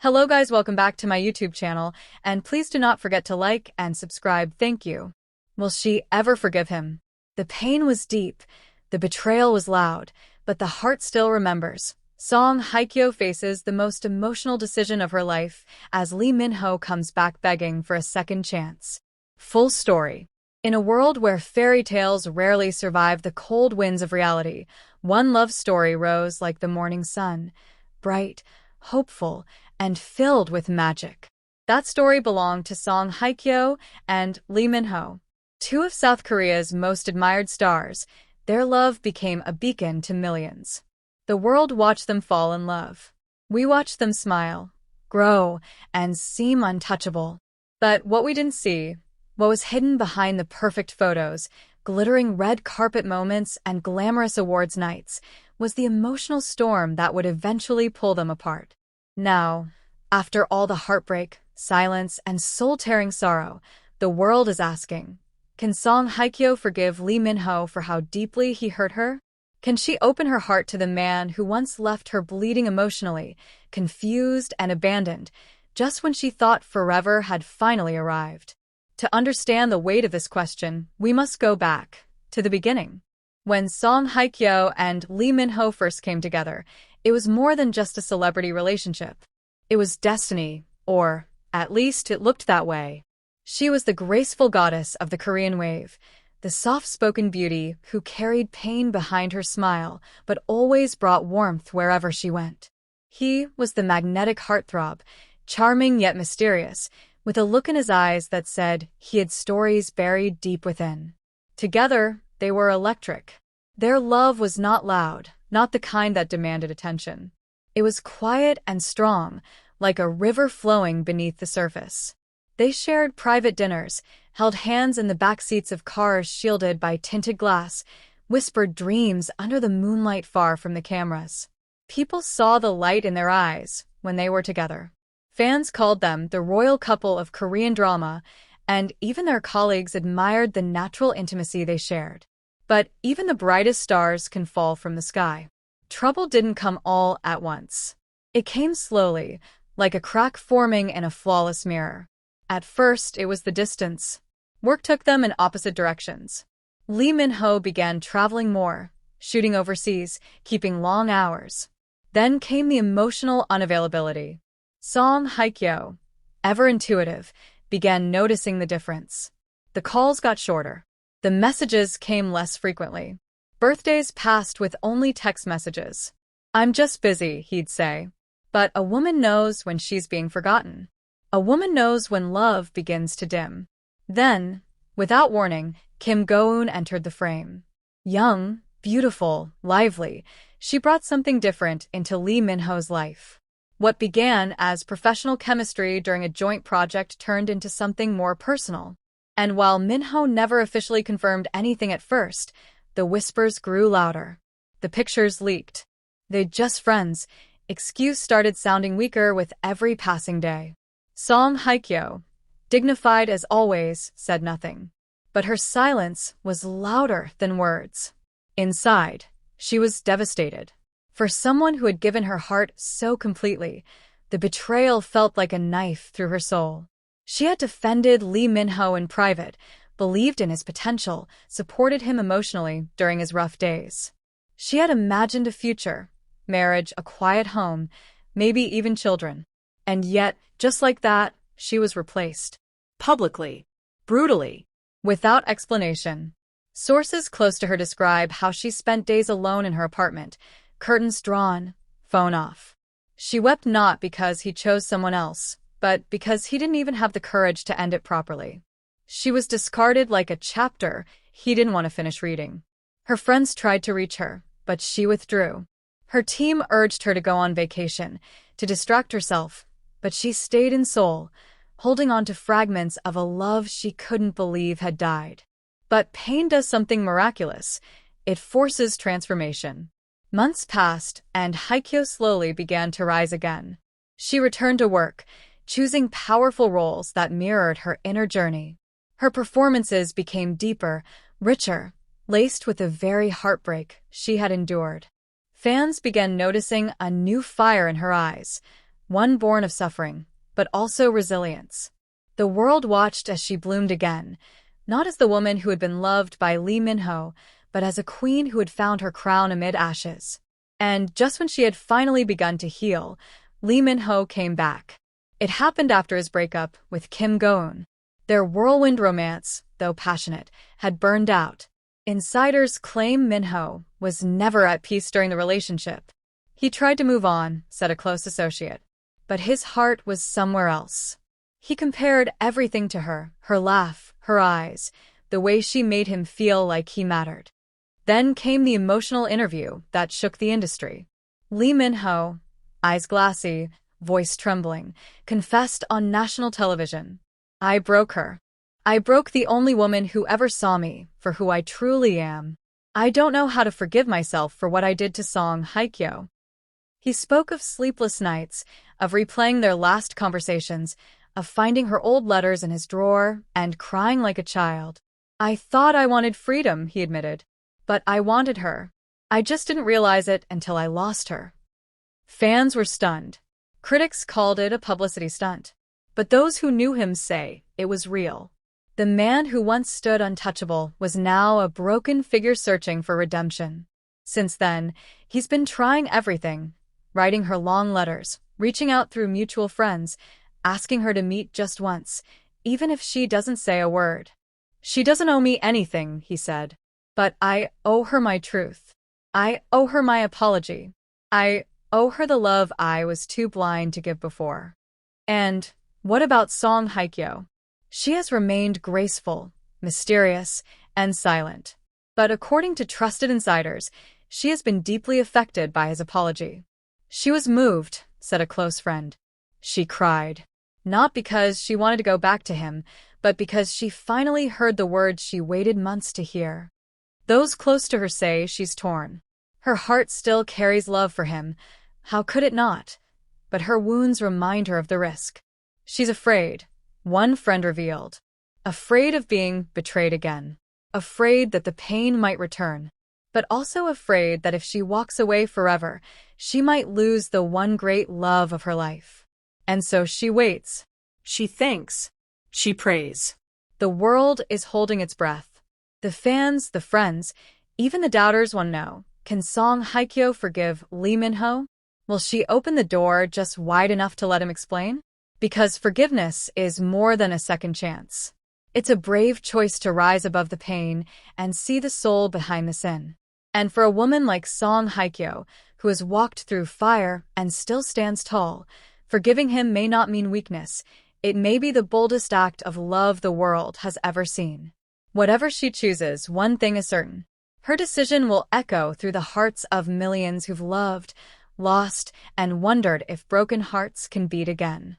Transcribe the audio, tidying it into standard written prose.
Hello guys, welcome back to my YouTube channel, and please do not forget to like and subscribe, thank you. Will she ever forgive him? The pain was deep, the betrayal was loud, but the heart still remembers. Song Hye-kyo faces the most emotional decision of her life as Lee Min-ho comes back begging for a second chance. Full story. In a world where fairy tales rarely survive the cold winds of reality, one love story rose like the morning sun, bright, hopeful, and filled with magic. That story belonged to Song Hye-kyo and Lee Min-ho, two of South Korea's most admired stars. Their love became a beacon to millions. The world watched them fall in love. We watched them smile, grow, and seem untouchable. But what we didn't see, what was hidden behind the perfect photos, glittering red carpet moments, and glamorous awards nights, was the emotional storm that would eventually pull them apart. Now, after all the heartbreak, silence, and soul-tearing sorrow, the world is asking, can Song Hye-kyo forgive Lee Min-ho for how deeply he hurt her? Can she open her heart to the man who once left her bleeding emotionally, confused and abandoned, just when she thought forever had finally arrived? To understand the weight of this question, we must go back to the beginning. When Song Hye-kyo and Lee Min-ho first came together, it was more than just a celebrity relationship. It was destiny, or at least it looked that way. She was the graceful goddess of the Korean wave, the soft-spoken beauty who carried pain behind her smile but always brought warmth wherever she went. He was the magnetic heartthrob, charming yet mysterious, with a look in his eyes that said he had stories buried deep within. Together, they were electric. Their love was not loud, not the kind that demanded attention. It was quiet and strong, like a river flowing beneath the surface. They shared private dinners, held hands in the back seats of cars shielded by tinted glass, whispered dreams under the moonlight far from the cameras. People saw the light in their eyes when they were together. Fans called them the royal couple of Korean drama, and even their colleagues admired the natural intimacy they shared. But even the brightest stars can fall from the sky. Trouble didn't come all at once. It came slowly, like a crack forming in a flawless mirror. At first, it was the distance. Work took them in opposite directions. Lee Min-ho began traveling more, shooting overseas, keeping long hours. Then came the emotional unavailability. Song Hye-kyo, ever intuitive, began noticing the difference. The calls got shorter. The messages came less frequently. Birthdays passed with only text messages. "I'm just busy," he'd say. But a woman knows when she's being forgotten. A woman knows when love begins to dim. Then, without warning, Kim Go-eun entered the frame. Young, beautiful, lively, she brought something different into Lee Min-ho's life. What began as professional chemistry during a joint project turned into something more personal. And while Min-ho never officially confirmed anything at first, the whispers grew louder. The pictures leaked. "They're just friends." Excuse started sounding weaker with every passing day. Song Hye-kyo, dignified as always, said nothing. But her silence was louder than words. Inside, she was devastated. For someone who had given her heart so completely, the betrayal felt like a knife through her soul. She had defended Lee Min-ho in private, believed in his potential, supported him emotionally during his rough days. She had imagined a future, marriage, a quiet home, maybe even children. And yet, just like that, she was replaced. Publicly. Brutally. Without explanation. Sources close to her describe how she spent days alone in her apartment, curtains drawn, phone off. She wept not because he chose someone else, but because he didn't even have the courage to end it properly. She was discarded like a chapter he didn't want to finish reading. Her friends tried to reach her, but she withdrew. Her team urged her to go on vacation, to distract herself, but she stayed in Seoul, holding on to fragments of a love she couldn't believe had died. But pain does something miraculous. It forces transformation. Months passed, and Hye-kyo slowly began to rise again. She returned to work, choosing powerful roles that mirrored her inner journey. Her performances became deeper, richer, laced with the very heartbreak she had endured. Fans began noticing a new fire in her eyes, one born of suffering, but also resilience. The world watched as she bloomed again, not as the woman who had been loved by Lee Min-ho, but as a queen who had found her crown amid ashes. And just when she had finally begun to heal, Lee Min-ho came back. It happened after his breakup with Kim Go-eun. Their whirlwind romance, though passionate, had burned out. Insiders claim Min-ho was never at peace during the relationship. He tried to move on, said a close associate, but his heart was somewhere else. He compared everything to her, her laugh, her eyes, the way she made him feel like he mattered. Then came the emotional interview that shook the industry. Lee Min-ho, eyes glassy, voice trembling, confessed on national television. "I broke her. I broke the only woman who ever saw me for who I truly am. I don't know how to forgive myself for what I did to Song Hye-kyo." He spoke of sleepless nights, of replaying their last conversations, of finding her old letters in his drawer and crying like a child. "I thought I wanted freedom," he admitted, "but I wanted her. I just didn't realize it until I lost her." Fans were stunned. Critics called it a publicity stunt. But those who knew him say it was real. The man who once stood untouchable was now a broken figure searching for redemption. Since then, he's been trying everything, writing her long letters, reaching out through mutual friends, asking her to meet just once, even if she doesn't say a word. "She doesn't owe me anything," he said, "but I owe her my truth. I owe her my apology. I owe her the love I was too blind to give before." And what about Song Hye-kyo? She has remained graceful, mysterious, and silent. But according to trusted insiders, she has been deeply affected by his apology. "She was moved," said a close friend. "She cried. Not because she wanted to go back to him, but because she finally heard the words she waited months to hear." Those close to her say she's torn. Her heart still carries love for him. How could it not? But her wounds remind her of the risk. She's afraid, one friend revealed. Afraid of being betrayed again. Afraid that the pain might return. But also afraid that if she walks away forever, she might lose the one great love of her life. And so she waits. She thinks. She prays. The world is holding its breath. The fans, the friends, even the doubters want to know, can Song Hye-kyo forgive Lee Min-ho? Will she open the door just wide enough to let him explain? Because forgiveness is more than a second chance. It's a brave choice to rise above the pain and see the soul behind the sin. And for a woman like Song Hye-kyo, who has walked through fire and still stands tall, forgiving him may not mean weakness. It may be the boldest act of love the world has ever seen. Whatever she chooses, one thing is certain. Her decision will echo through the hearts of millions who've loved, lost, and wondered if broken hearts can beat again.